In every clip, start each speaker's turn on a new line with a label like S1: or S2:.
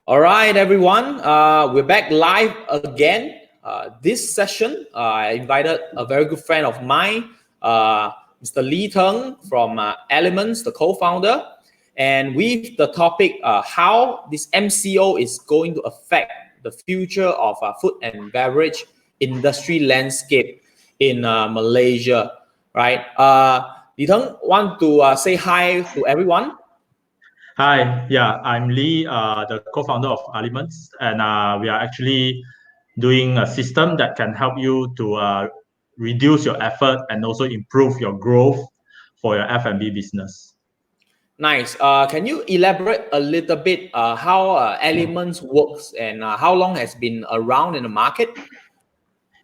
S1: All right, everyone. We're back live again. This session, I invited a very good friend of mine, Mr. Teng from Aliments, the co-founder, and with the topic how this MCO is going to affect the future of food and beverage industry landscape in Malaysia. Right? Teng, want to say hi to everyone?
S2: Hi, yeah, I'm Lee, the co-founder of Aliments, and we are actually doing a system that can help you to reduce your effort and also improve your growth for your F&B business.
S1: Nice. Can you elaborate a little bit how Elements works and how long has been around in the market?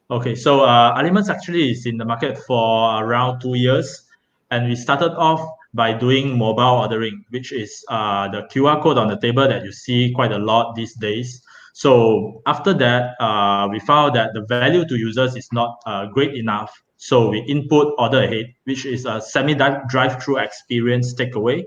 S2: Okay, so Aliments actually is in the market for around 2 years, and we started off by doing mobile ordering, which is the QR code on the table that you see quite a lot these days. So after that, we found that the value to users is not great enough. So we input order ahead, which is a semi-drive-through experience takeaway,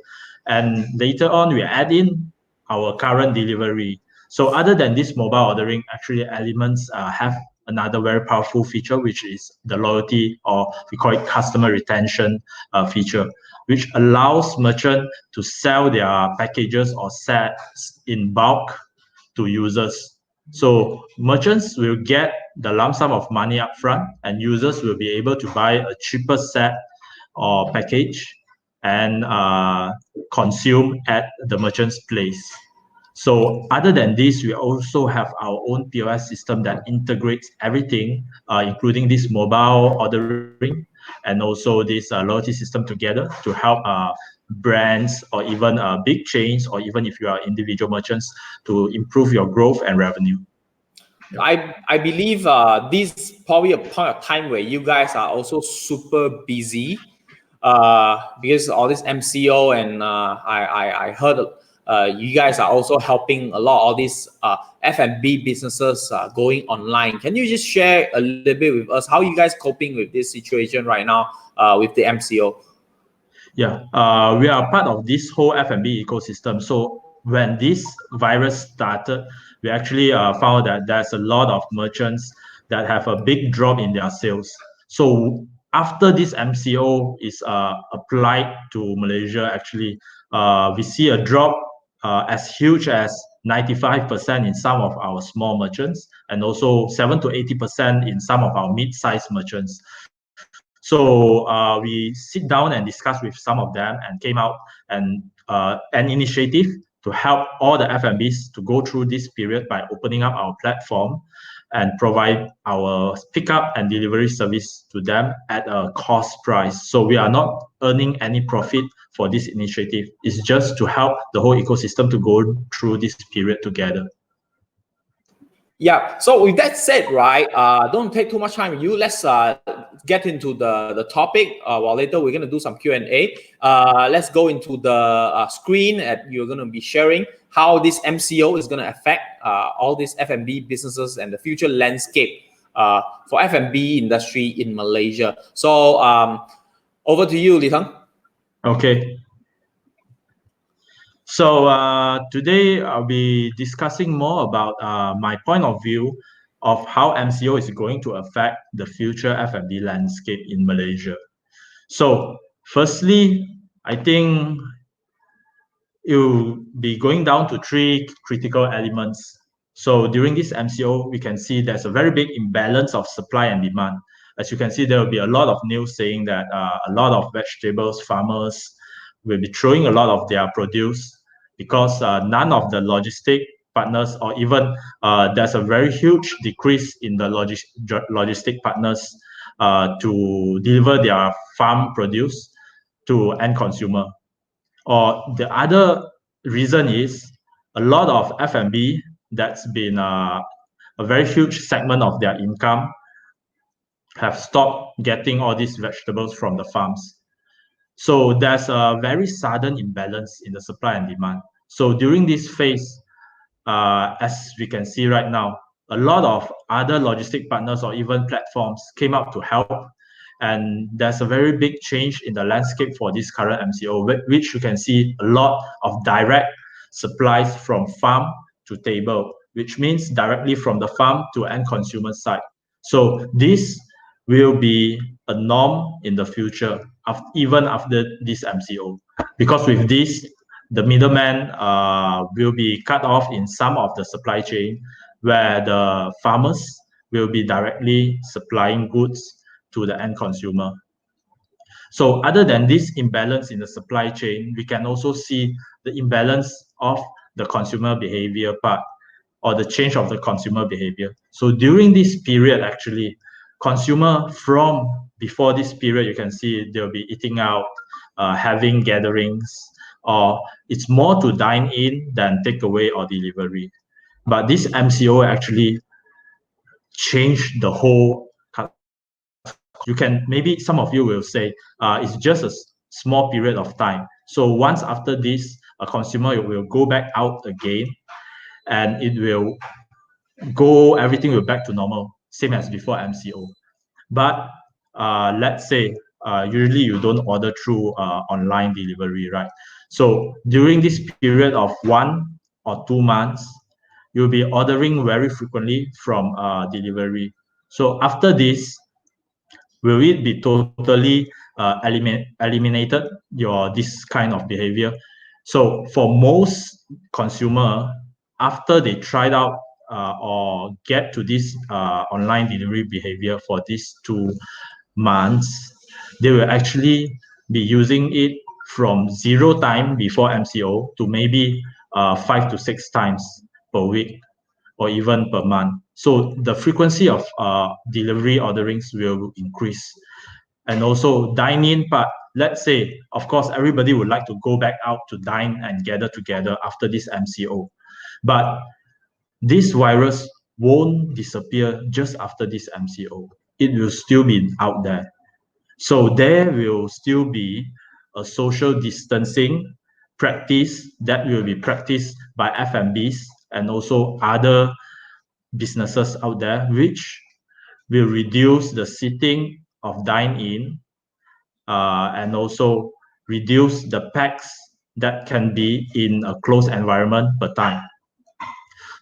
S2: and later on we add in our current delivery. So other than this mobile ordering, actually Elements have another very powerful feature, which is the loyalty, or we call it customer retention feature, which allows merchant to sell their packages or sets in bulk to users. So merchants will get the lump sum of money upfront, and users will be able to buy a cheaper set or package and consume at the merchant's place. So other than this, we also have our own POS system that integrates everything, including this mobile ordering and also this loyalty system together to help brands or even big chains, or even if you are individual merchants, to improve your growth and revenue.
S1: I believe this probably a point of time where you guys are also super busy because all this MCO and I heard you guys are also helping a lot of these F&B businesses going online. Can you just share a little bit with us how you guys coping with this situation right now with the MCO?
S2: Yeah, we are part of this whole F&B ecosystem. So when this virus started, we actually found that there's a lot of merchants that have a big drop in their sales. So after this MCO is applied to Malaysia, actually, we see a drop as huge as 95% in some of our small merchants, and also 7 to 80% in some of our mid-sized merchants. So we sit down and discuss with some of them and came out and an initiative to help all the F&Bs to go through this period by opening up our platform and provide our pickup and delivery service to them at a cost price. So we are not earning any profit for this initiative. It's just to help the whole ecosystem to go through this period together.
S1: Yeah. So with that said, right, don't take too much time. Let's get into the topic. While later we're gonna do some Q&A. Let's go into the screen that you're gonna be sharing how this MCO is gonna affect all these F&B businesses and the future landscape for F&B industry in Malaysia. So over to you, Teng.
S2: Okay. So today I'll be discussing more about my point of view of how MCO is going to affect the future F&B landscape in Malaysia. So firstly, I think it will be going down to three critical elements. So during this MCO, we can see there's a very big imbalance of supply and demand. As you can see, there will be a lot of news saying that a lot of vegetables farmers will be throwing a lot of their produce because none of the logistic partners, or even there's a very huge decrease in the logistic partners to deliver their farm produce to end consumer. Or the other reason is a lot of F&B that's been a very huge segment of their income have stopped getting all these vegetables from the farms. So there's a very sudden imbalance in the supply and demand. So during this phase, as we can see right now, a lot of other logistic partners or even platforms came up to help. And there's a very big change in the landscape for this current MCO, which you can see a lot of direct supplies from farm to table, which means directly from the farm to end consumer side. So this will be a norm in the future, even after this MCO, because with this, the middleman will be cut off in some of the supply chain, where the farmers will be directly supplying goods to the end consumer. So other than this imbalance in the supply chain, we can also see the imbalance of the consumer behavior part, or the change of the consumer behavior. So during this period, actually, consumer from before this period, you can see they'll be eating out, having gatherings, or it's more to dine in than takeaway or delivery. But this MCO actually changed the whole. You can, maybe some of you will say, it's just a small period of time. So once after this, a consumer will go back out again, and it will go, everything will back to normal, same as before MCO. But let's say usually you don't order through online delivery, right? So during this period of 1 or 2 months, you'll be ordering very frequently from delivery. So after this, will it be totally eliminated your this kind of behavior? So for most consumer, after they tried out or get to this online delivery behavior for these 2 months, they will actually be using it from 0 time before MCO to maybe 5 to 6 times per week or even per month. So the frequency of delivery orderings will increase. And also dine-in part, let's say, of course, everybody would like to go back out to dine and gather together after this MCO. But this virus won't disappear just after this MCO. It will still be out there. So there will still be a social distancing practice that will be practiced by F&Bs and also other businesses out there, which will reduce the sitting of dine-in and also reduce the packs that can be in a closed environment per time.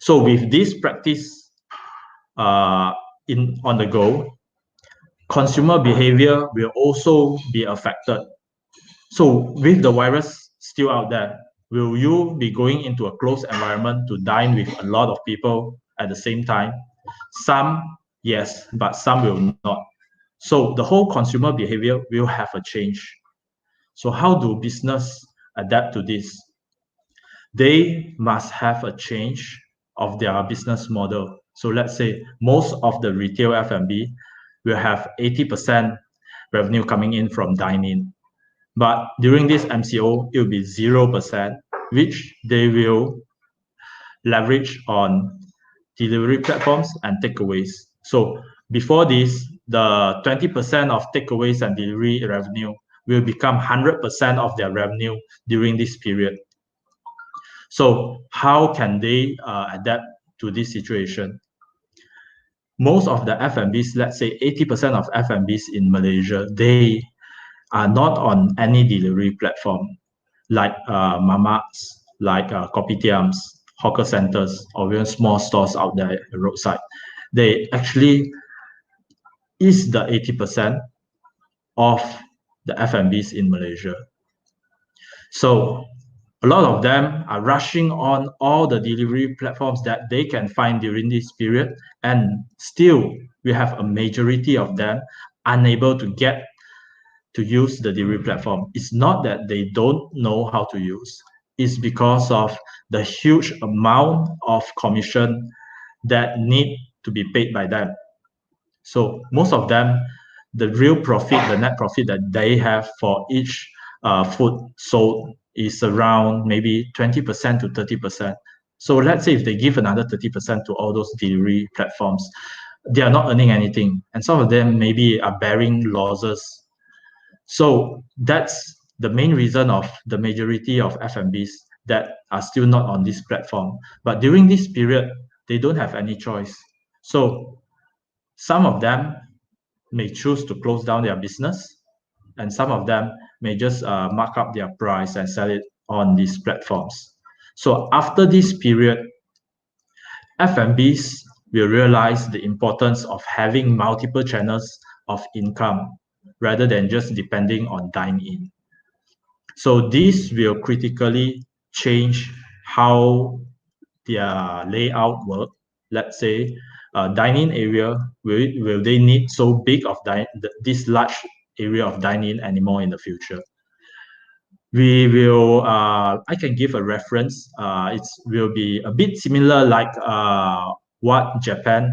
S2: So with this practice on the go, consumer behavior will also be affected. So with the virus still out there, will you be going into a closed environment to dine with a lot of people at the same time? Some, yes, but some will not. So the whole consumer behavior will have a change. So how do business adapt to this? They must have a change of their business model. So let's say most of the retail F&B will have 80% revenue coming in from dine-in. But during this MCO, it will be 0%, which they will leverage on delivery platforms and takeaways. So before this, the 20% of takeaways and delivery revenue will become 100% of their revenue during this period. So how can they adapt to this situation? Most of the F&Bs, let's say 80% of F&Bs in Malaysia, they are not on any delivery platform like mamas, like kopitiams, hawker centers, or even small stores out there at the roadside. They actually is the 80% of the F&Bs in Malaysia. So a lot of them are rushing on all the delivery platforms that they can find during this period, and still we have a majority of them unable to get to use the delivery platform. It's not that they don't know how to use, it's because of the huge amount of commission that need to be paid by them. So most of them, the real profit, the net profit that they have for each food sold is around maybe 20% to 30%. So let's say if they give another 30% to all those delivery platforms, they are not earning anything. And some of them maybe are bearing losses. So that's the main reason of the majority of F&Bs that are still not on this platform. But during this period, they don't have any choice. So some of them may choose to close down their business, and some of them may just mark up their price and sell it on these platforms. So after this period, F&Bs will realize the importance of having multiple channels of income rather than just depending on dine-in. So this will critically change how their layout work. Let's say dining area, will they need so big of this large area of dining anymore in the future? We will, I can give a reference. It will be a bit similar like what Japan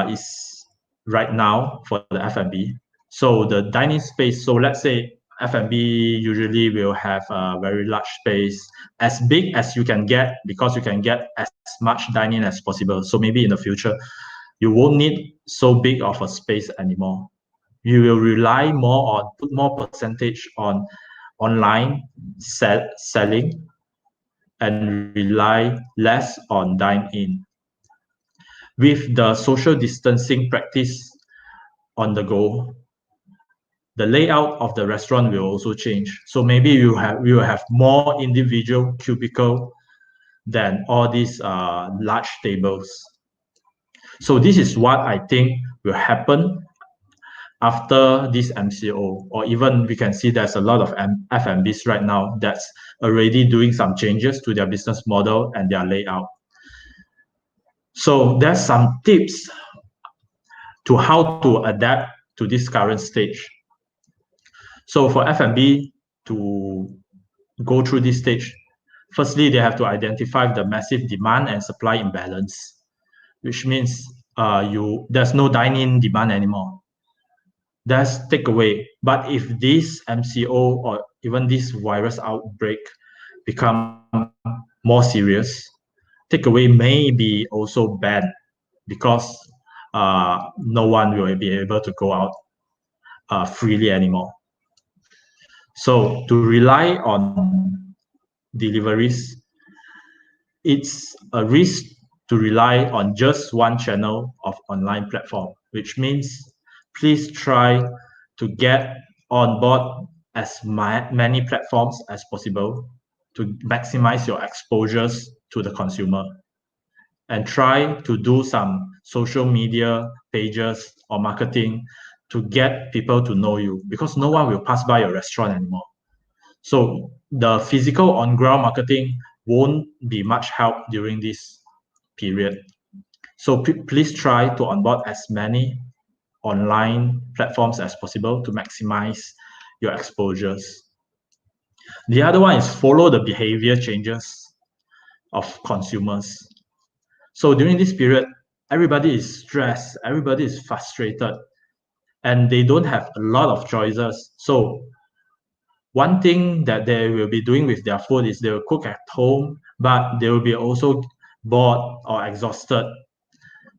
S2: is right now for the F&B. So the dining space, so let's say F&B usually will have a very large space, as big as you can get, because you can get as much dining as possible. So maybe in the future, you won't need so big of a space anymore. You will rely more on, put more percentage on online selling and rely less on dine-in. With the social distancing practice on the go, the layout of the restaurant will also change. So maybe we will have more individual cubicle than all these large tables. So this is what I think will happen after this MCO, or even we can see there's a lot of F&Bs right now that's already doing some changes to their business model and their layout. So there's some tips to how to adapt to this current stage. So for F&B to go through this stage, firstly, they have to identify the massive demand and supply imbalance, which means there's no dine-in demand anymore. That's takeaway. But if this MCO or even this virus outbreak become more serious, takeaway may be also banned because no one will be able to go out freely anymore. So to rely on deliveries, it's a risk to rely on just one channel of online platform, which means please try to get on board as many platforms as possible to maximize your exposures to the consumer, and try to do some social media pages or marketing to get people to know you, because no one will pass by your restaurant anymore. So the physical on-ground marketing won't be much help during this period. So please try to onboard as many online platforms as possible to maximize your exposures. The other one is follow the behavior changes of consumers. So during this period, everybody is stressed, everybody is frustrated, and they don't have a lot of choices. So one thing that they will be doing with their food is they will cook at home, but they will be also bored or exhausted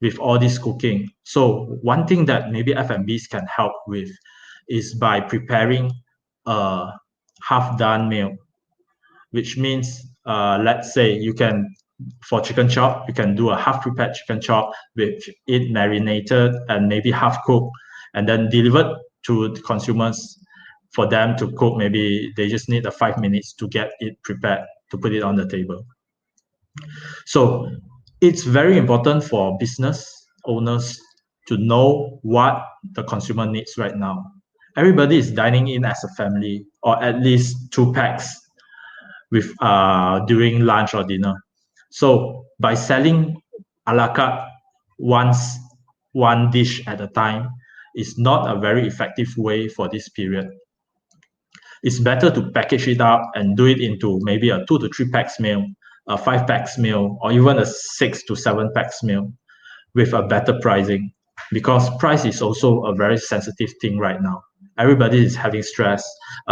S2: with all this cooking. So one thing that maybe F&Bs can help with is by preparing a half-done meal, which means let's say you can, for chicken chop, you can do a half-prepared chicken chop with it marinated and maybe half-cooked, and then delivered to the consumers for them to cook. Maybe they just need 5 minutes to get it prepared to put it on the table. So it's very important for business owners to know what the consumer needs right now. Everybody is dining in as a family, or at least 2 packs with during lunch or dinner. So by selling a la carte one dish at a time is not a very effective way for this period. It's better to package it up and do it into maybe a 2 to 3 packs meal, a 5 packs meal, or even a 6 to 7 packs meal with a better pricing, because price is also a very sensitive thing right now. Everybody is having stress.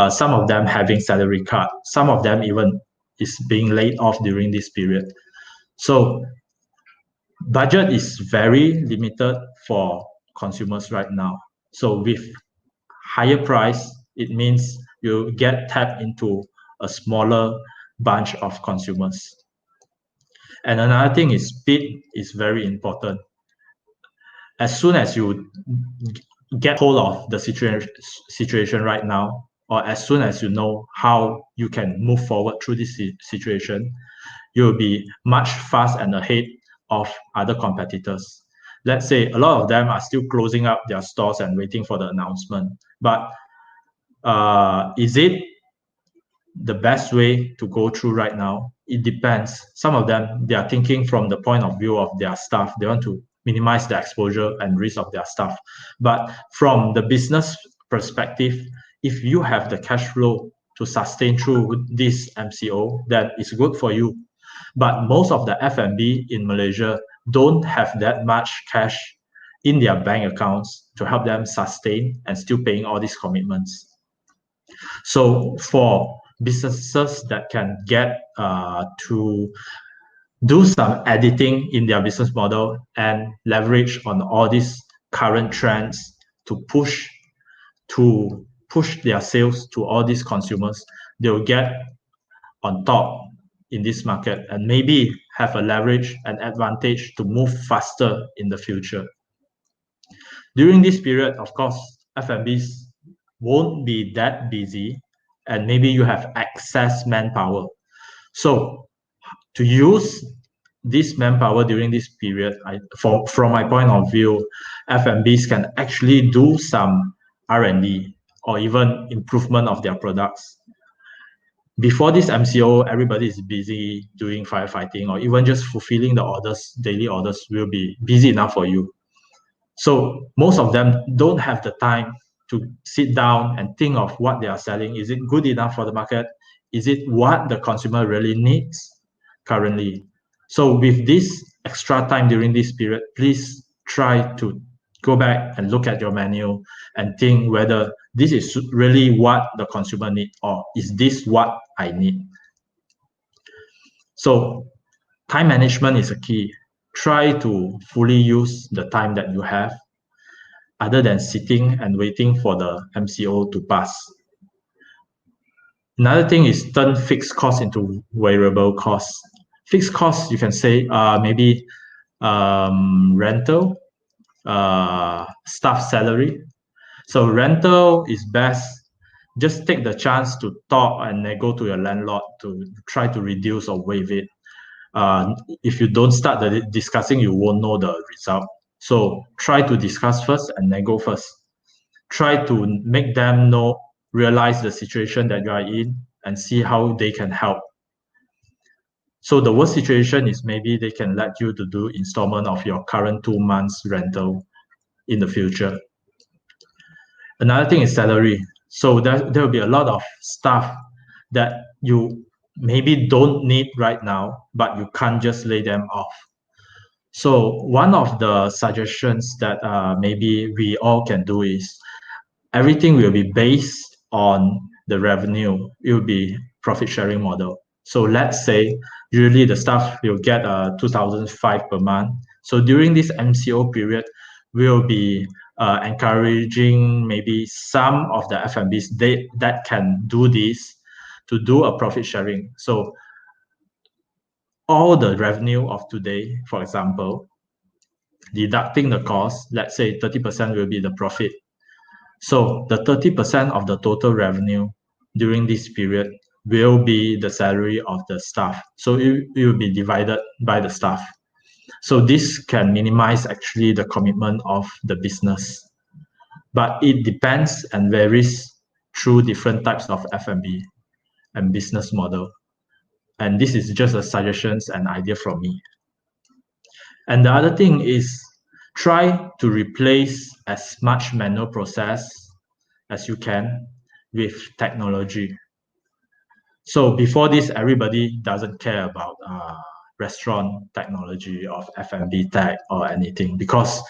S2: Some of them having salary cut. Some of them even is being laid off during this period. So budget is very limited for consumers right now. So with higher price, it means you get tapped into a smaller bunch of consumers. And another thing is speed is very important. As soon as you get hold of the situation right now, or as soon as you know how you can move forward through this situation, you'll be much fast and ahead of other competitors. Let's say a lot of them are still closing up their stores and waiting for the announcement. But is it the best way to go through right now? It depends. Some of them, they are thinking from the point of view of their staff. They want to minimize the exposure and risk of their staff. But from the business perspective, if you have the cash flow to sustain through this MCO, then it's good for you. But most of the F&B in Malaysia don't have that much cash in their bank accounts to help them sustain and still paying all these commitments. So for businesses that can get to do some editing in their business model and leverage on all these current trends to push their sales to all these consumers, they'll get on top in this market and maybe have a leverage and advantage to move faster in the future. During this period, of course, F&Bs won't be that busy and maybe you have excess manpower. So to use this manpower during this period, from my point of view, F&Bs can actually do some R&D or even improvement of their products. Before this MCO, everybody is busy doing firefighting or even just fulfilling the orders, daily orders will be busy enough for you. So most of them don't have the time to sit down and think of what they are selling. Is it good enough for the market? Is it what the consumer really needs currently? So with this extra time during this period, please try to go back and look at your menu and think whether this is really what the consumer needs or is this what I need? So time management is a key. Try to fully use the time that you have other than sitting and waiting for the MCO to pass. Another thing is turn fixed costs into variable costs. Fixed costs, you can say maybe rental, staff salary. So rental is best. Just take the chance to talk and go to your landlord to try to reduce or waive it. If you don't start the discussing, you won't know the result. So try to discuss first and then go first. Try to make them realize the situation that you are in and see how they can help. So the worst situation is maybe they can let you to do installment of your current 2 months rental in the future. Another thing is salary. So there will be a lot of stuff that you maybe don't need right now, but you can't just lay them off. So one of the suggestions that maybe we all can do is everything will be based on the revenue. It will be profit sharing model. So let's say usually the staff will get 2,500 per month. So during this MCO period, we'll be encouraging maybe some of the F&Bs that can do this to do a profit sharing. So all the revenue of today, for example, deducting the cost, let's say 30% will be the profit. So the 30% of the total revenue during this period will be the salary of the staff. So it will be divided by the staff. So this can minimize actually the commitment of the business. But it depends and varies through different types of F&B and business model. And this is just a suggestions and idea from me. And the other thing is try to replace as much manual process as you can with technology. So before this, everybody doesn't care about restaurant technology or F&B tech or anything because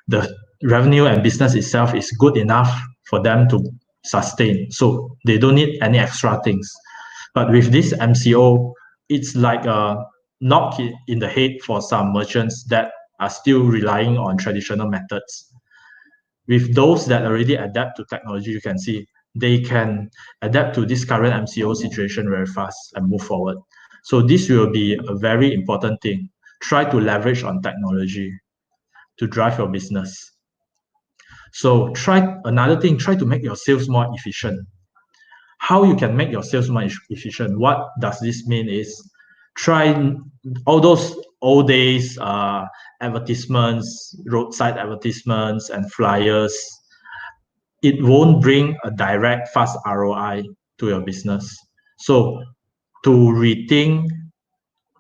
S2: the revenue and business itself is good enough for them to sustain. So they don't need any extra things. But with this MCO, it's like a knock in the head for some merchants that are still relying on traditional methods. With those that already adapt to technology, you can see they can adapt to this current MCO situation very fast and move forward. So this will be a very important thing. Try to leverage on technology to drive your business. So try to make your sales more efficient. how you can make your sales more efficient. What does this mean is try all those old days advertisements, roadside advertisements and flyers. It won't bring a direct fast ROI to your business. So to rethink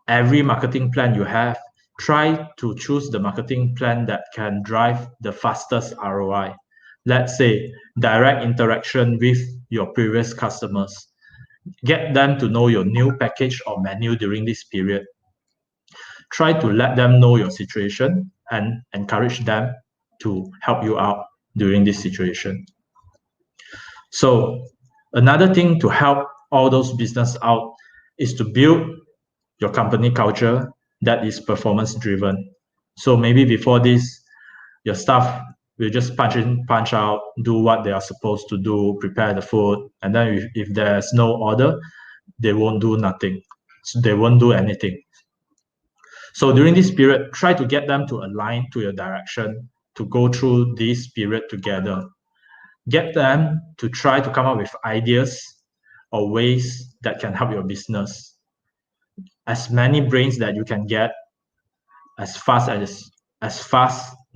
S2: every marketing plan you have, try to choose the marketing plan that can drive the fastest ROI. Let's say direct interaction with your previous customers. Get them to know your new package or menu during this period. Try to let them know your situation and encourage them to help you out during this situation. So another thing to help all those business out is to build your company culture that is performance driven. So maybe before this, your staff will just punch in, punch out, do what they are supposed to do, prepare the food, and then if there's no order, they won't do nothing. So they won't do anything. So during this period, try to get them to align to your direction, to go through this period together. Get them to try to come up with ideas or ways that can help your business. As many brains that you can get as fast,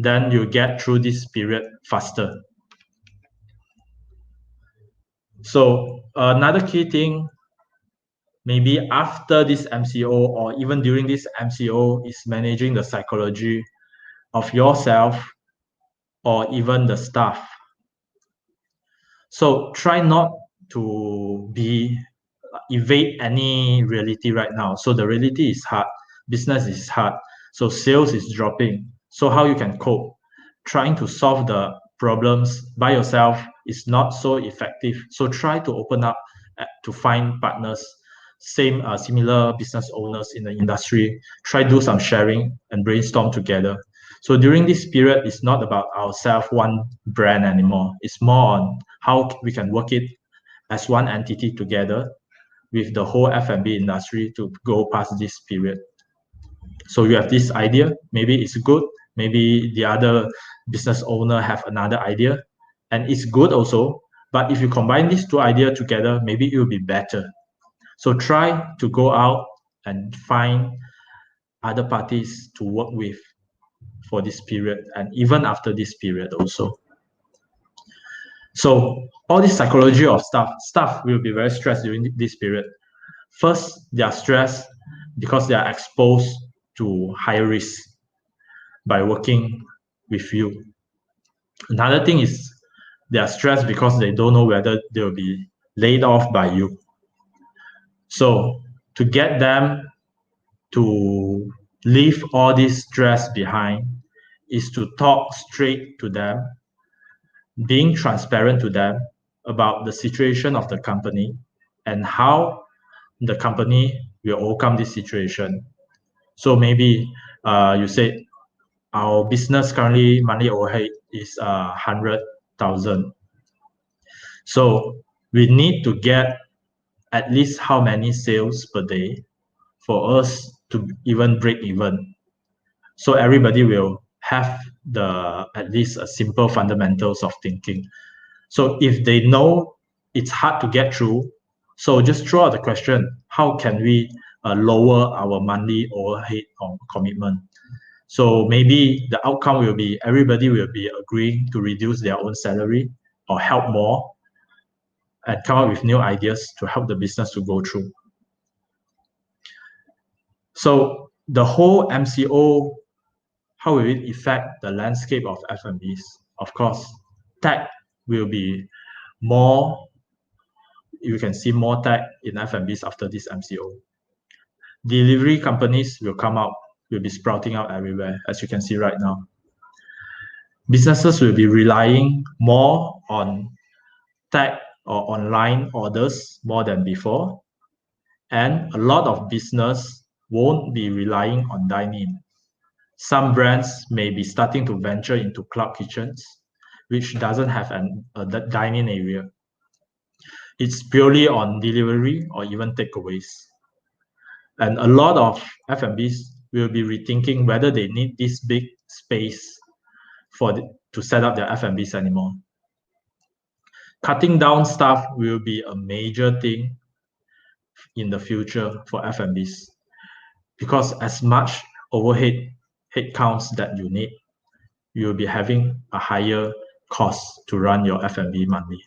S2: then you get through this period faster. So another key thing, maybe after this MCO or even during this MCO, is managing the psychology of yourself or even the staff. So try not to evade any reality right now. So the reality is hard, business is hard, so sales is dropping. So how you can cope? Trying to solve the problems by yourself is not so effective. So try to open up to find partners, similar business owners in the industry. Try do some sharing and brainstorm together. So during this period, it's not about ourselves, one brand anymore. It's more on how we can work it as one entity together with the whole F&B industry to go past this period. So you have this idea, maybe it's good, maybe the other business owner have another idea, and it's good also. But if you combine these two ideas together, maybe it will be better. So try to go out and find other parties to work with for this period and even after this period also. So all this psychology of staff will be very stressed during this period. First, they are stressed because they are exposed to higher risk by working with you. Another thing is they are stressed because they don't know whether they will be laid off by you. So to get them to leave all this stress behind is to talk straight to them, being transparent to them about the situation of the company and how the company will overcome this situation. So maybe you say our business currently monthly overhead is 100,000. So we need to get at least how many sales per day for us to even break even. So everybody will have at least a simple fundamentals of thinking. So if they know it's hard to get through, so just throw out the question, how can we lower our monthly overhead commitment? So maybe the outcome will be everybody will be agreeing to reduce their own salary or help more and come up with new ideas to help the business to go through. So the whole MCO, how will it affect the landscape of F&Bs? Of course, tech will be more, you can see more tech in F&Bs after this MCO. Delivery companies will come out, will be sprouting out everywhere, as you can see right now. Businesses will be relying more on tech or online orders more than before. And a lot of business won't be relying on dine-in. Some brands may be starting to venture into cloud kitchens, which doesn't have a dine-in area. It's purely on delivery or even takeaways. And a lot of F&Bs will be rethinking whether they need this big space to set up their F&Bs anymore. cutting down staff will be a major thing in the future for F&Bs, because as much overhead headcounts that you need, you'll be having a higher cost to run your F&B monthly.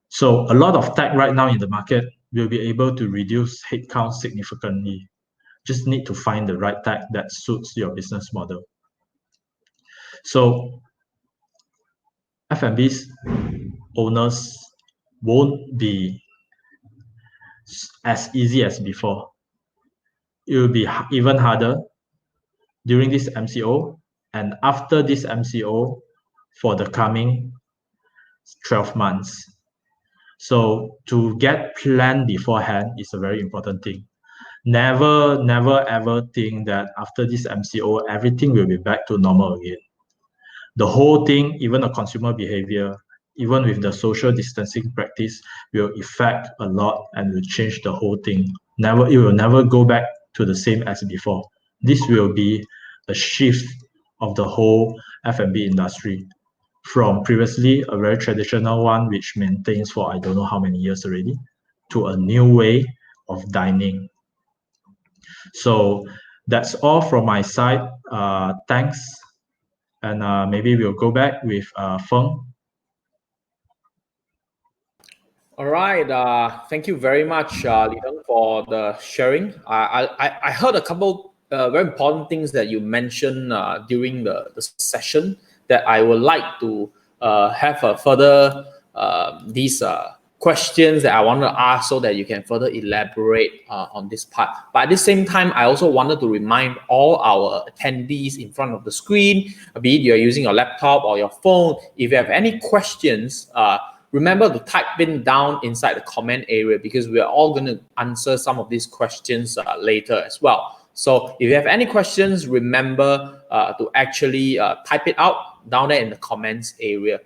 S2: So a lot of tech right now in the market will be able to reduce headcount significantly. Just need to find the right tech that suits your business model. So F&B's owners won't be as easy as before. It will be even harder during this MCO and after this MCO for the coming 12 months. So to get planned beforehand is a very important thing. Never ever think that after this MCO, everything will be back to normal again. The whole thing, even the consumer behavior, even with the social distancing practice, will affect a lot and will change the whole thing. It will never go back to the same as before. This will be a shift of the whole F&B industry from previously a very traditional one, which maintains for I don't know how many years already, to a new way of dining. So that's all from my side. Thanks. And maybe we'll go back with Feng.
S1: All right. Thank you very much, Li Teng, for the sharing. I heard a couple very important things that you mentioned during the session that I would like to have further these questions that I want to ask so that you can further elaborate on this part. But at the same time, I also wanted to remind all our attendees in front of the screen, be it you're using your laptop or your phone, if you have any questions, remember to type in down inside the comment area, because we are all going to answer some of these questions later as well. So if you have any questions, remember to actually type it out down there in the comments area.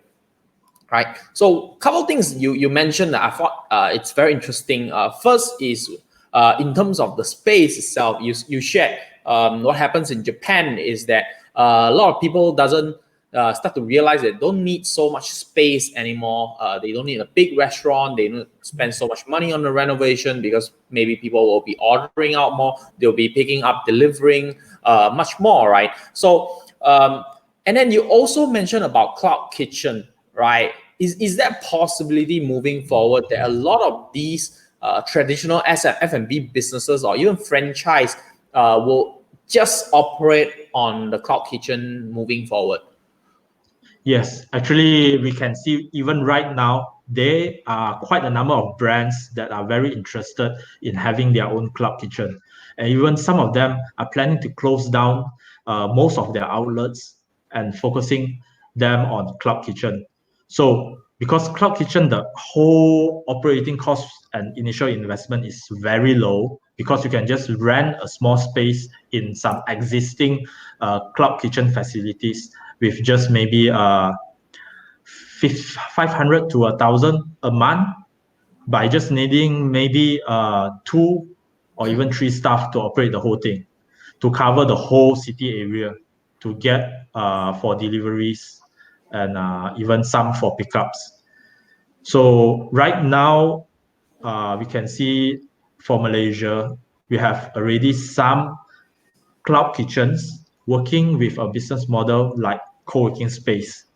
S1: Right. So a couple of things you mentioned that I thought it's very interesting. First is in terms of the space itself, you shared what happens in Japan is that a lot of people doesn't start to realize they don't need so much space anymore. They don't need a big restaurant. They don't spend so much money on the renovation because maybe people will be ordering out more. They'll be picking up, delivering much more, right? So and then you also mentioned about cloud kitchen, right? Is that possibility moving forward that a lot of these traditional F&B businesses or even franchise will just operate on the cloud kitchen moving forward?
S2: Yes, actually, we can see even right now, there are quite a number of brands that are very interested in having their own cloud kitchen. And even some of them are planning to close down most of their outlets and focusing them on cloud kitchen. So because cloud kitchen, the whole operating cost and initial investment is very low, because you can just rent a small space in some existing cloud kitchen facilities with just maybe 500 to 1,000 a month by just needing maybe 2 or even 3 staff to operate the whole thing, to cover the whole city area, to get for deliveries and even some for pickups. So right now, we can see for Malaysia, we have already some cloud kitchens working with a business model like co-working space.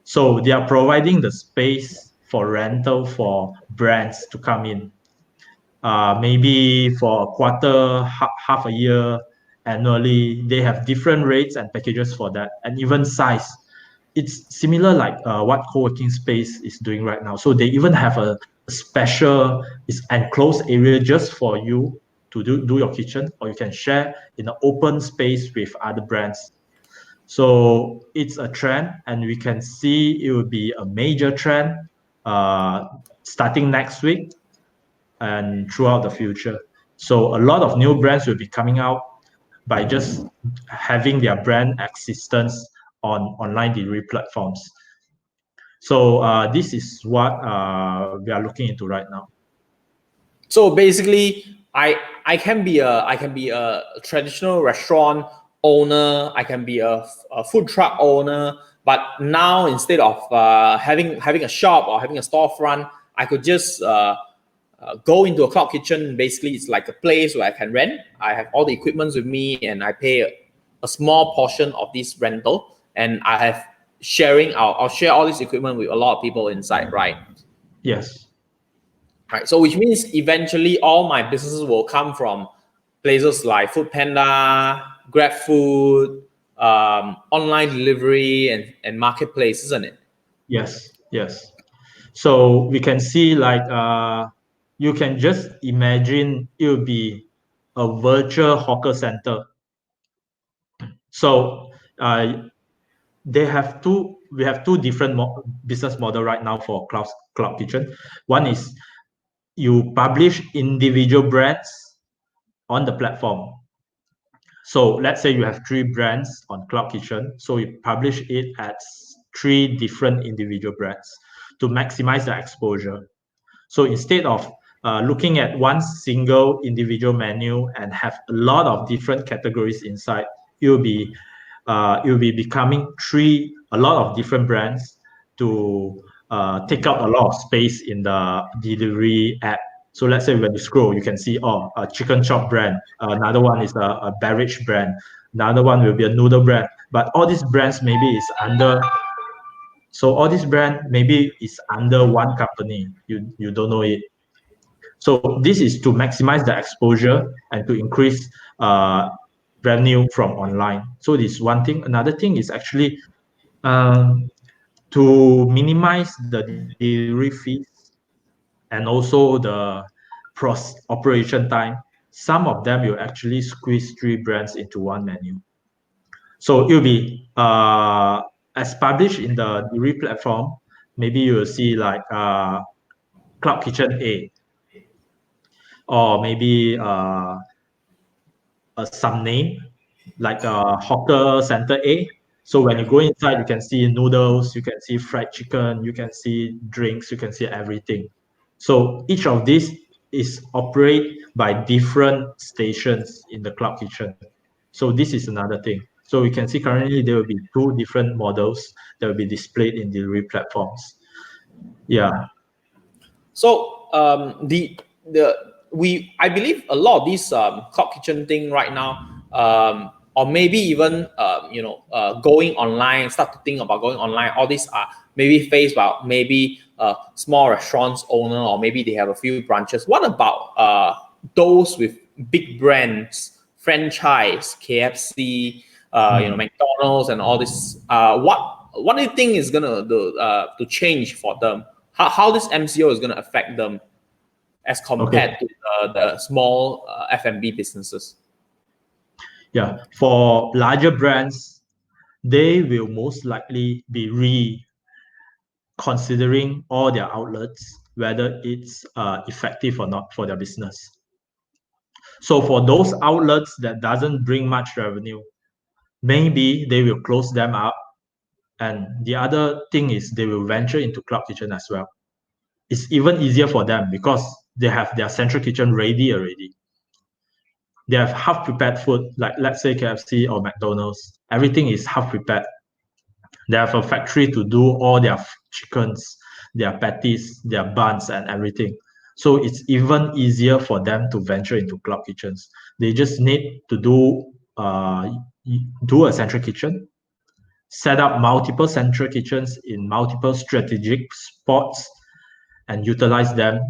S2: So they are providing the space for rental for brands to come in. Maybe for a quarter, half a year, annually. They have different rates and packages for that, and even size. It's similar like what co-working space is doing right now. So they even have a special enclosed area just for you to do your kitchen, or you can share in an open space with other brands. So it's a trend, and we can see it will be a major trend starting next week and throughout the future. So a lot of new brands will be coming out by just having their brand existence on online delivery platforms. So this is what we are looking into right now.
S1: So basically, I can be a traditional restaurant owner. I can be a food truck owner. But now instead of having a shop or having a storefront, I could just go into a cloud kitchen. Basically, it's like a place where I can rent. I have all the equipment with me, and I pay a small portion of this rental, and I have sharing. I'll share all this equipment with a lot of people inside, right?
S2: Yes.
S1: Right. So which means eventually all my businesses will come from places like Food Panda, Grab Food, online delivery, and marketplace, isn't it?
S2: Yes. Yes. So we can see like you can just imagine it will be a virtual hawker center. So they have two. We have two different business model right now for cloud kitchen. One is you publish individual brands on the platform. So let's say you have 3 brands on Cloud Kitchen. So you publish it as 3 different individual brands to maximize the exposure. So instead of looking at one single individual menu and have a lot of different categories inside, it will be becoming a lot of different brands to take up a lot of space in the delivery app. So let's say when you scroll, you can see a chicken chop brand, another one is a beverage brand, another one will be a noodle brand. But all these brands maybe is under all these brand maybe is under one company. You don't know it. So this is to maximize the exposure and to increase revenue from online. So this is one thing. Another thing is actually um, to minimize the delivery fees and also the operation time. Some of them will actually squeeze 3 brands into one menu. So it will be as published in the delivery platform. Maybe you will see like Cloud Kitchen A, or maybe some name like hawker center A. So when you go inside, you can see noodles, you can see fried chicken, you can see drinks, you can see everything. So each of these is operate by different stations in the cloud kitchen. So this is another thing. So we can see currently there will be 2 different models that will be displayed in delivery platforms. Yeah.
S1: So the I believe a lot of these cloud kitchen thing right now, or maybe even going online, start to think about going online. All these are maybe faced by maybe small restaurants owner, or maybe they have a few branches. What about those with big brands, franchise, KFC, McDonald's, and all this? What do you think is gonna do to change for them? How this MCO is gonna affect them as compared to the small F&B businesses?
S2: Yeah. For larger brands, they will most likely be considering all their outlets, whether it's effective or not for their business. So for those outlets that doesn't bring much revenue, maybe they will close them up. And the other thing is they will venture into cloud kitchen as well. It's even easier for them because they have their central kitchen ready already. They have half prepared food, like let's say KFC or McDonald's. Everything is half prepared. They have a factory to do all their chickens, their patties, their buns, and everything. So it's even easier for them to venture into cloud kitchens. They just need to do a central kitchen, set up multiple central kitchens in multiple strategic spots, and utilize them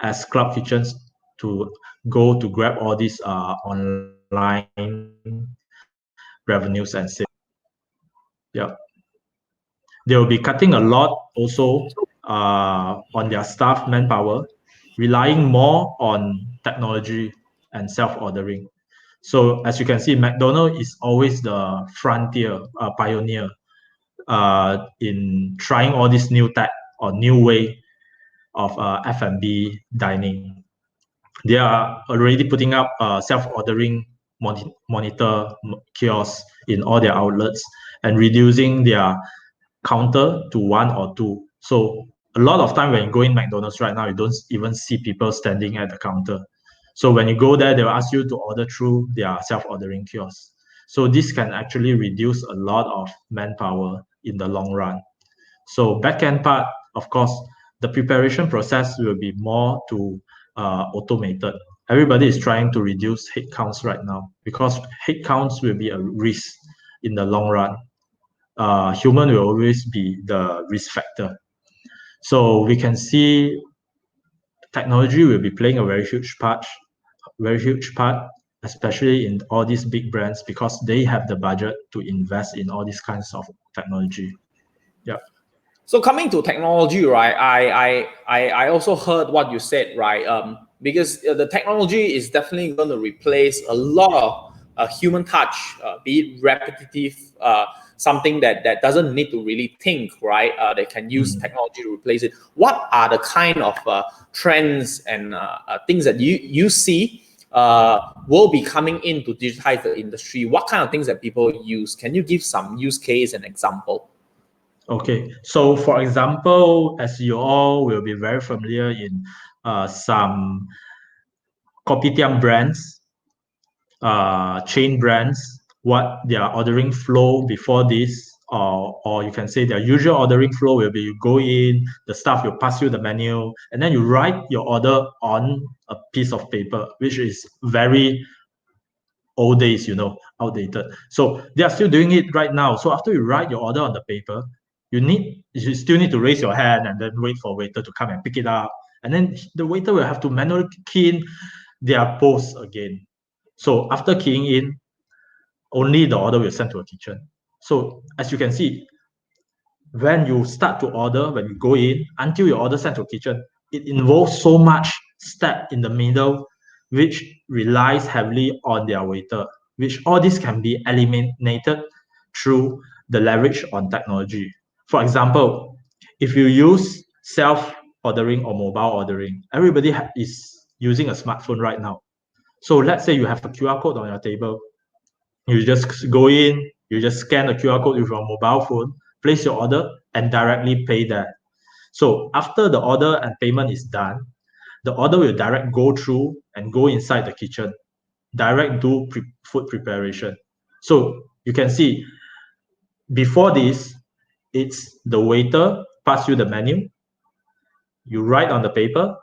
S2: as cloud kitchens to go to grab all these online revenues and sales. Yeah. They will be cutting a lot also on their staff manpower, relying more on technology and self-ordering. So as you can see, McDonald's is always the pioneer in trying all this new tech or new way of F&B dining. They are already putting up self-ordering monitor kiosks in all their outlets and reducing their counter to 1 or 2. So a lot of time when you go in McDonald's right now, you don't even see people standing at the counter. So when you go there, they will ask you to order through their self-ordering kiosks. So this can actually reduce a lot of manpower in the long run. So back-end part, of course, the preparation process will be more to automated. Everybody is trying to reduce headcounts right now because headcounts will be a risk in the long run. Human will always be the risk factor. So we can see technology will be playing a very huge part, especially in all these big brands because they have the budget to invest in all these kinds of technology. Yeah.
S1: So coming to technology, right? I also heard what you said, right? Because the technology is definitely going to replace a lot of human touch, be it repetitive, something that doesn't need to really think, right? They can use technology to replace it. What are the kind of trends and things that you see will be coming in to digitize the industry? What kind of things that people use? Can you give some use case and example?
S2: Okay, so for example, as you all will be very familiar in some kopitiam brands, chain brands, what their ordering flow before this, or you can say their usual ordering flow will be you go in, the staff will pass you the menu, and then you write your order on a piece of paper, which is very old days, outdated. So they are still doing it right now. So after you write your order on the paper, you still need to raise your hand and then wait for a waiter to come and pick it up. And then the waiter will have to manually key in their post again. So after keying in, only the order will send to a kitchen. So as you can see, when you start to order, when you go in, until your order sent to a kitchen, it involves so much step in the middle, which relies heavily on their waiter, which all this can be eliminated through the leverage on technology. For example, if you use self-ordering or mobile ordering, everybody is using a smartphone right now. So let's say you have a QR code on your table. You just go in, you just scan the QR code with your mobile phone, place your order, and directly pay that. So after the order and payment is done, the order will direct go through and go inside the kitchen, direct do food preparation. So you can see before this, it's the waiter pass you the menu, you write on the paper,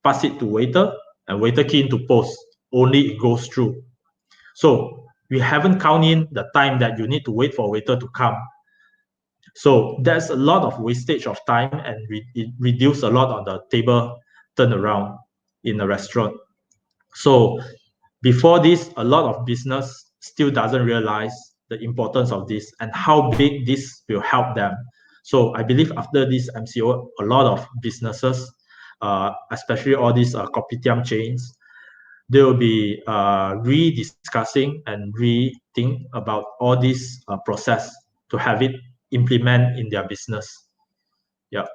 S2: pass it to waiter, and waiter key into post. Only it goes through. So we haven't counted in the time that you need to wait for a waiter to come. So there's a lot of wastage of time, and it reduces a lot on the table turnaround in a restaurant. So before this, a lot of business still doesn't realize the importance of this and how big this will help them. So I believe after this MCO, a lot of businesses, especially all these kopitiam chains, they will be rediscussing and rethink about all this process to have it implement in their business. Yeah.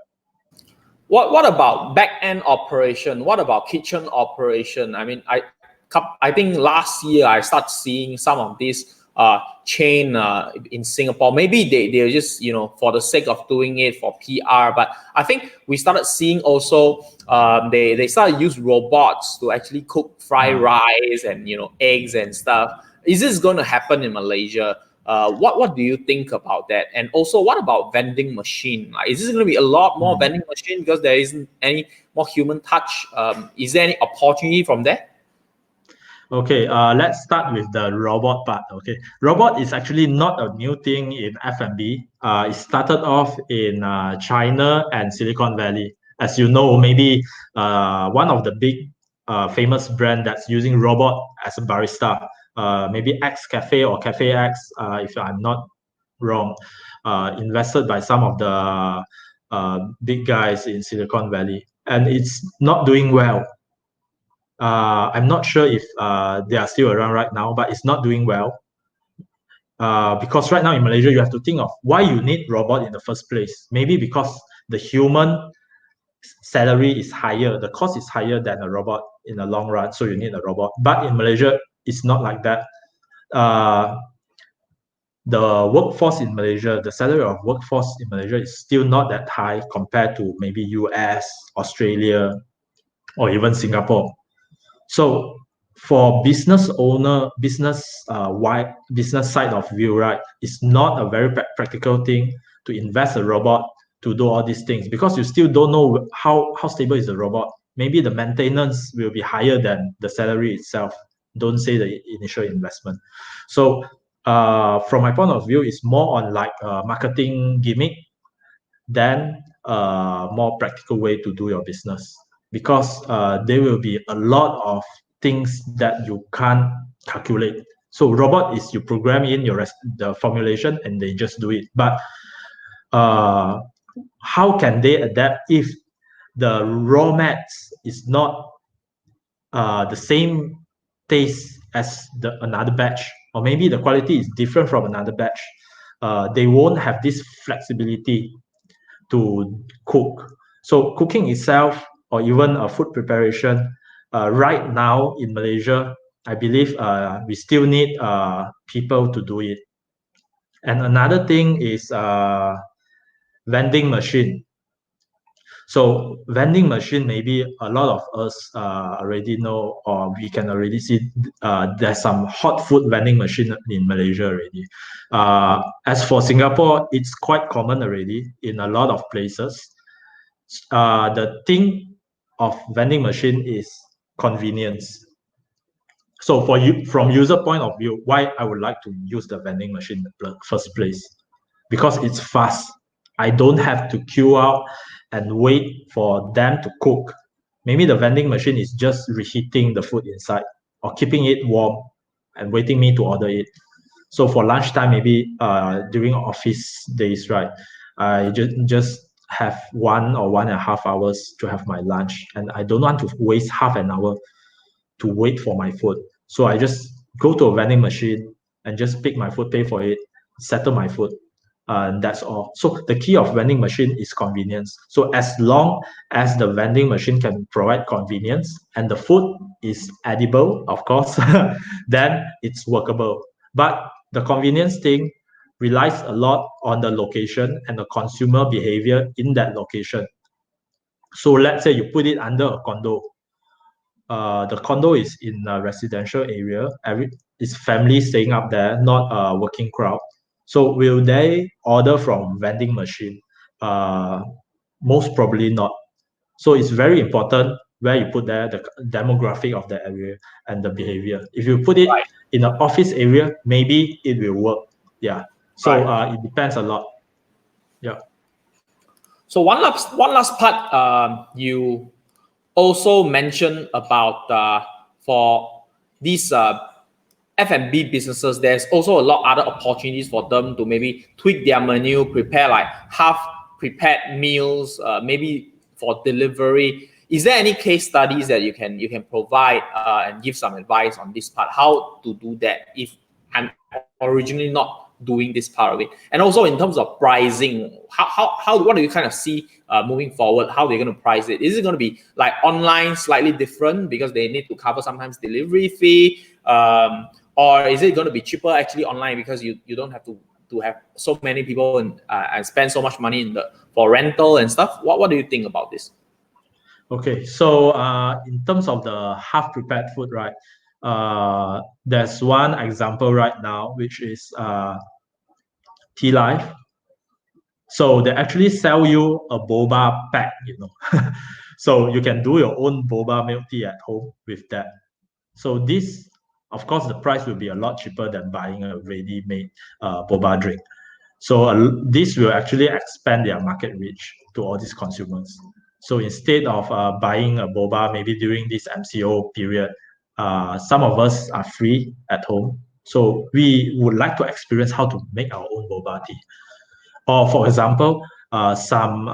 S1: What about back end operation? What about kitchen operation? I mean, I think last year I started seeing some of these chain in Singapore. Maybe they're just for the sake of doing it for PR. But I think we started seeing also they started use robots to actually cook fried rice and eggs and stuff. Is this going to happen in Malaysia? What do you think about that? And also, what about vending machine? Like, is this going to be a lot more vending machine because there isn't any more human touch? Is there any opportunity from there?
S2: Okay, let's start with the robot part. Okay, robot is actually not a new thing in F&B. It started off in China and Silicon Valley. As you know, maybe one of the big famous brand that's using robot as a barista, maybe X Cafe or Cafe X, if I'm not wrong, invested by some of the big guys in Silicon Valley, and it's not doing well. I'm not sure if they are still around right now, but it's not doing well. Because right now in Malaysia, you have to think of why you need robot in the first place. Maybe because the human salary is higher, the cost is higher than a robot in the long run, so you need a robot. But in Malaysia, it's not like that. The workforce in Malaysia, the salary of workforce in Malaysia is still not that high compared to maybe US, Australia, or even Singapore. So for business owner, business side of view, right, it's not a very practical thing to invest a robot to do all these things, because you still don't know how stable is the robot. Maybe the maintenance will be higher than the salary itself. Don't say the initial investment. So from my point of view, it's more on like a marketing gimmick than a more practical way to do your business, because there will be a lot of things that you can't calculate. So robot is you program in the formulation and they just do it. But how can they adapt if the raw mats is not the same taste as another batch, or maybe the quality is different from another batch? They won't have this flexibility to cook. So cooking itself, or even a food preparation, right now in Malaysia, I believe we still need people to do it. And another thing is vending machine. So vending machine, maybe a lot of us already know, or we can already see there's some hot food vending machine in Malaysia already. As for Singapore, it's quite common already in a lot of places. The thing of vending machine is convenience. So for you, from user point of view, why I would like to use the vending machine in the first place? Because it's fast. I don't have to queue out and wait for them to cook. Maybe the vending machine is just reheating the food inside or keeping it warm and waiting me to order it. So for lunchtime, maybe during office days, right, I just have 1 or 1.5 hours to have my lunch, and I don't want to waste half an hour to wait for my food. So I just go to a vending machine and just pick my food, pay for it, settle my food. And that's all. So the key of vending machine is convenience. So as long as the vending machine can provide convenience and the food is edible, of course, then it's workable. But the convenience thing relies a lot on the location and the consumer behavior in that location. So let's say you put it under a condo. The condo is in a residential area. It's family staying up there, not a working crowd. So will they order from vending machine? Most probably not. So it's very important where you put there the demographic of the area and the behavior. If you put it in an office area, maybe it will work. Yeah. So it depends a lot. Yeah.
S1: So one last part, you also mentioned about for these F&B businesses, there's also a lot of other opportunities for them to maybe tweak their menu, prepare like half prepared meals, maybe for delivery. Is there any case studies that you can provide and give some advice on this part, how to do that if I'm originally not doing this part of it? And also in terms of pricing, what do you kind of see moving forward? How they're going to price it? Is it going to be like online slightly different because they need to cover sometimes delivery fee, or is it going to be cheaper actually online because you don't have to have so many people and spend so much money for rental and stuff? What do you think about this?
S2: Okay, so in terms of the half prepared food, right? There's one example right now, which is Tea Life. So they actually sell you a boba pack, so you can do your own boba milk tea at home with that. So this, of course, the price will be a lot cheaper than buying a ready-made boba drink. So this will actually expand their market reach to all these consumers. So instead of buying a boba, maybe during this MCO period, some of us are free at home. So we would like to experience how to make our own boba tea. Or for example, some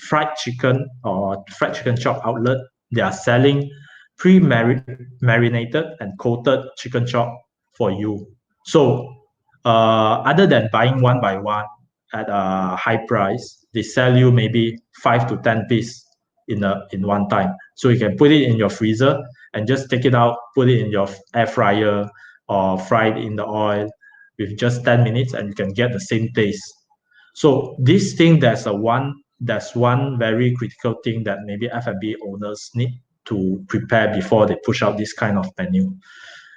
S2: fried chicken or fried chicken chop outlet, they are selling pre-marinated and coated chicken chop for you. So other than buying one by one at a high price, they sell you maybe 5 to 10 pieces in one time. So you can put it in your freezer and just take it out, put it in your air fryer or fry it in the oil with just 10 minutes, and you can get the same taste. So this thing, that's one very critical thing that maybe F&B owners need to prepare before they push out this kind of menu,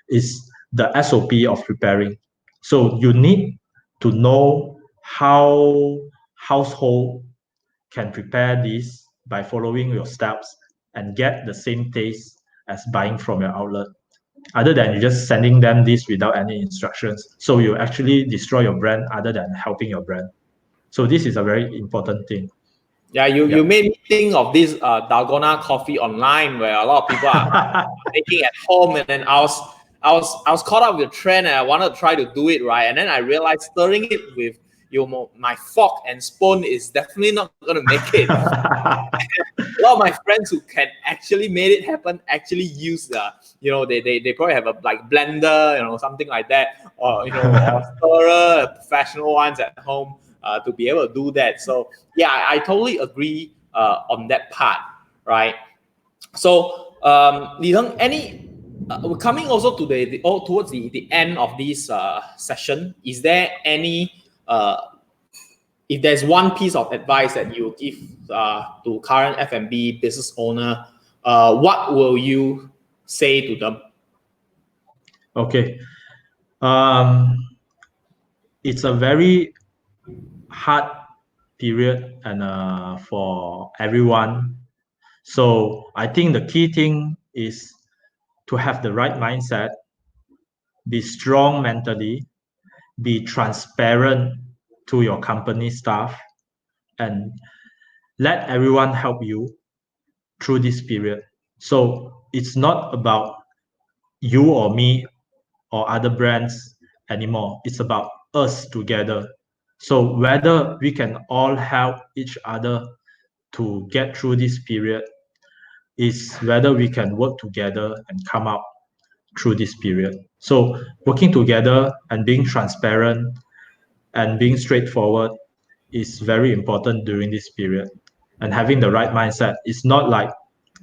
S2: is the SOP of preparing. So you need to know how household can prepare this by following your steps and get the same taste as buying from your outlet, other than you just sending them this without any instructions. So you actually destroy your brand other than helping your brand. So this is a very important thing.
S1: Yeah, you made me think of this dalgona coffee online where a lot of people are making at home, and then I was caught up with the trend and I wanted to try to do it right, and then I realized stirring it with my fork and spoon is definitely not going to make it. A lot of my friends who can actually made it happen actually use they probably have a like blender, something like that, or or stirrer, professional ones at home to be able to do that. So yeah, I totally agree on that part, right? So Li Teng, we're coming also to towards the end of this session. Is there any if there's one piece of advice that you give to current F&B business owner, what will you say to them?
S2: Okay. It's a very hard period and for everyone. So I think the key thing is to have the right mindset, be strong mentally, be transparent to your company staff, and let everyone help you through this period. So it's not about you or me or other brands anymore. It's about us together. So whether we can all help each other to get through this period is whether we can work together and come out through this period. So working together and being transparent and being straightforward is very important during this period. And having the right mindset is not like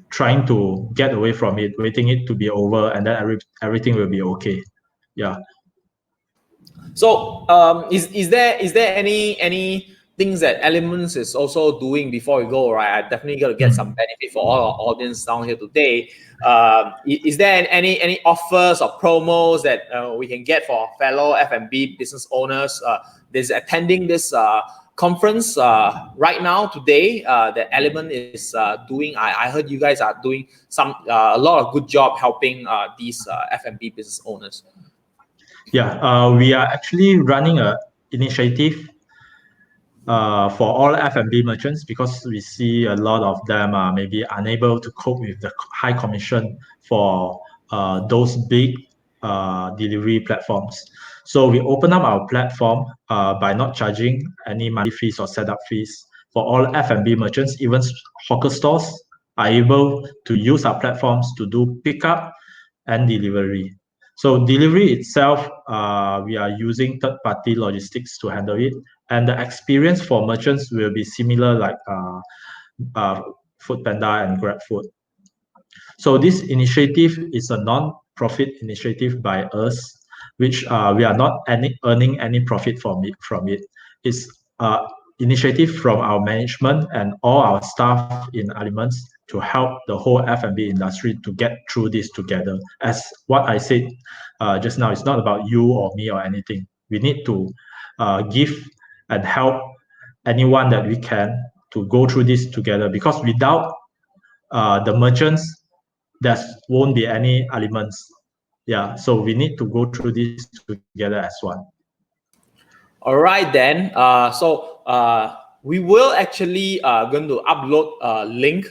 S2: trying to get away from it, waiting it to be over, and then everything will be okay. Yeah.
S1: So is there any things that Elements is also doing before we go, right? I definitely got to get some benefit for all our audience down here today. Is there any offers or promos that we can get for fellow F&B business owners that's attending this conference right now today that Element is doing? I heard you guys are doing a lot of good job helping these F&B business owners.
S2: Yeah, we are actually running an initiative for all F&B merchants because we see a lot of them are maybe unable to cope with the high commission for those big delivery platforms. So we open up our platform by not charging any monthly fees or setup fees for all F&B merchants. Even hawker stores are able to use our platforms to do pickup and delivery. So delivery itself, we are using third-party logistics to handle it, and the experience for merchants will be similar like Foodpanda and GrabFood. So this initiative is a non-profit initiative by us, which we are not earning any profit from it. It's initiative from our management and all our staff in Aliments to help the whole F&B industry to get through this together. As what I said just now, it's not about you or me or anything. We need to give and help anyone that we can to go through this together, because without the merchants, there won't be any Aliments. Yeah, so we need to go through this together as one.
S1: All right then. We will actually going to upload a link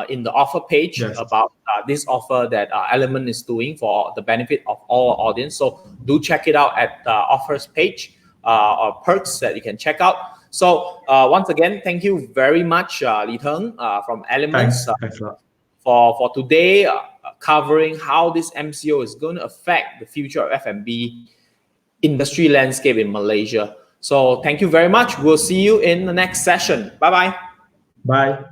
S1: in the offer page about this offer that Element is doing for the benefit of all audience. So do check it out at the offers page or perks that you can check out. So once again, thank you very much, Li Teng from Elements.
S2: Thanks a lot.
S1: For today, covering how this MCO is going to affect the future of F&B industry landscape in Malaysia. So thank you very much. We'll see you in the next session. Bye-bye.
S2: Bye.